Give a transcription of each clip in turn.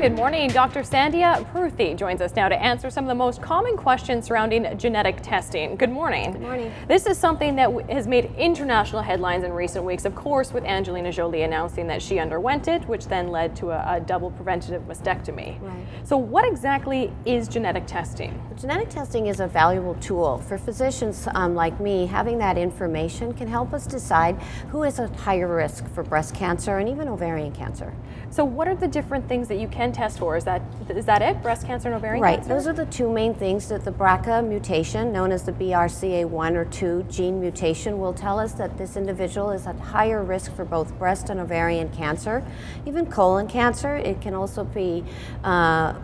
Good morning. Dr. Sandhya Pruthi joins us now to answer some of the most common questions surrounding genetic testing. Good morning. Good morning. This is something that has made international headlines in recent weeks, of course, with Angelina Jolie announcing that she underwent it, which then led to a double preventative mastectomy. Right. So what exactly is genetic testing? Genetic testing is a valuable tool for physicians like me. Having that information can help us decide who is at higher risk for breast cancer and even ovarian cancer. So what are the different things that you can test for? Is that it? Breast cancer and ovarian cancer? Right. Those are the two main things. That the BRCA mutation, known as the BRCA1 or 2 gene mutation, will tell us that this individual is at higher risk for both breast and ovarian cancer. Even colon cancer, it can also be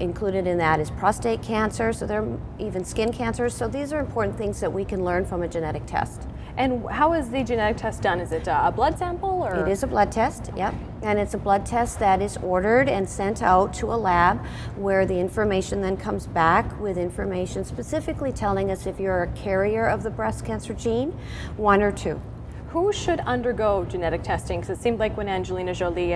included in that is prostate cancer, so there are even skin cancers. So these are important things that we can learn from a genetic test. And how is the genetic test done? Is it a blood sample? Or? It is a blood test, yep. And it's a blood test that is ordered and sent out to a lab where the information then comes back with information specifically telling us if you're a carrier of the breast cancer gene, 1 or 2. Who should undergo genetic testing? Because it seemed like when Angelina Jolie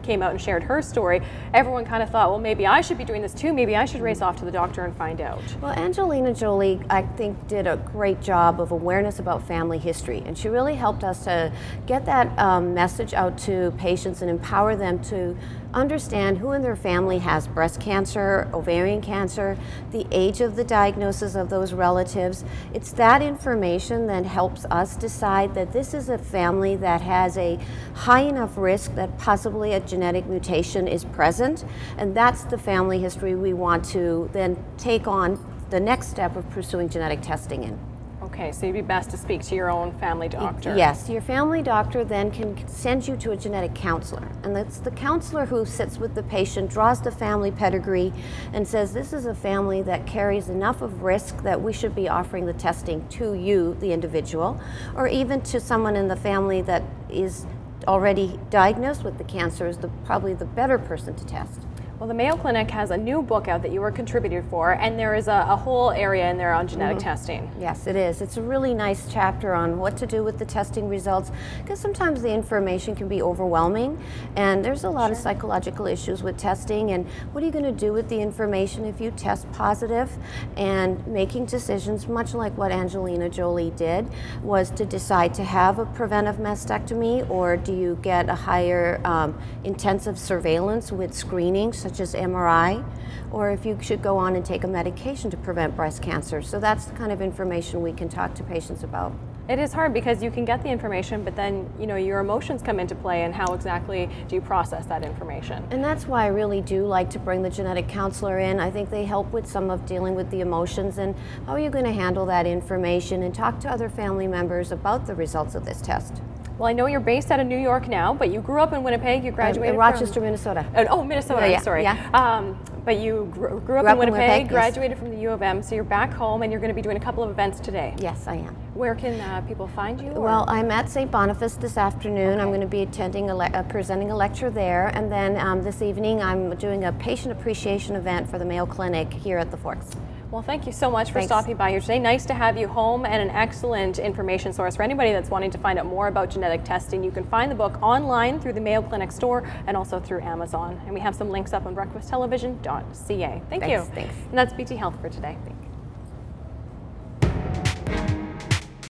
came out and shared her story, everyone kind of thought, well, maybe I should be doing this too. Maybe I should race off to the doctor and find out. Well, Angelina Jolie, I think, did a great job of awareness about family history. And she really helped us to get that message out to patients and empower them to understand who in their family has breast cancer, ovarian cancer, the age of the diagnosis of those relatives. It's that information that helps us decide that this is a family that has a high enough risk that possibly a genetic mutation is present, and that's the family history we want to then take on the next step of pursuing genetic testing in. Okay, so you'd be best to speak to your own family doctor. Yes, your family doctor then can send you to a genetic counselor, and that's the counselor who sits with the patient, draws the family pedigree, and says this is a family that carries enough of risk that we should be offering the testing to you, the individual, or even to someone in the family that is already diagnosed with the cancer is probably the better person to test. Well, the Mayo Clinic has a new book out that you were contributed for, and there is a whole area in there on genetic testing. Yes, it is. It's a really nice chapter on what to do with the testing results, because sometimes the information can be overwhelming, and there's a lot of psychological issues with testing, and what are you going to do with the information if you test positive? And making decisions, much like what Angelina Jolie did, was to decide to have a preventive mastectomy, or do you get a higher intensive surveillance with screening, such as MRI, or if you should go on and take a medication to prevent breast cancer. So that's the kind of information we can talk to patients about. It is hard because you can get the information, but then your emotions come into play, and how exactly do you process that information? And that's why I really do like to bring the genetic counselor in. I think they help with some of dealing with the emotions and how are you going to handle that information, and talk to other family members about the results of this test. Well, I know you're based out of New York now, but you grew up in Winnipeg. You graduated in Rochester, Minnesota. Oh, Minnesota. Yeah, sorry. Yeah. But you grew up in Winnipeg, graduated from the U of M, so you're back home, and you're going to be doing a couple of events today. Yes, I am. Where can people find you? Well, I'm at St. Boniface this afternoon. Okay. I'm going to be attending presenting a lecture there, and then this evening I'm doing a patient appreciation event for the Mayo Clinic here at the Forks. Well, thank you so much for stopping by here today. Nice to have you home, and an excellent information source for anybody that's wanting to find out more about genetic testing. You can find the book online through the Mayo Clinic store and also through Amazon. And we have some links up on breakfasttelevision.ca. Thank you. Thanks. And that's BT Health for today. Thanks.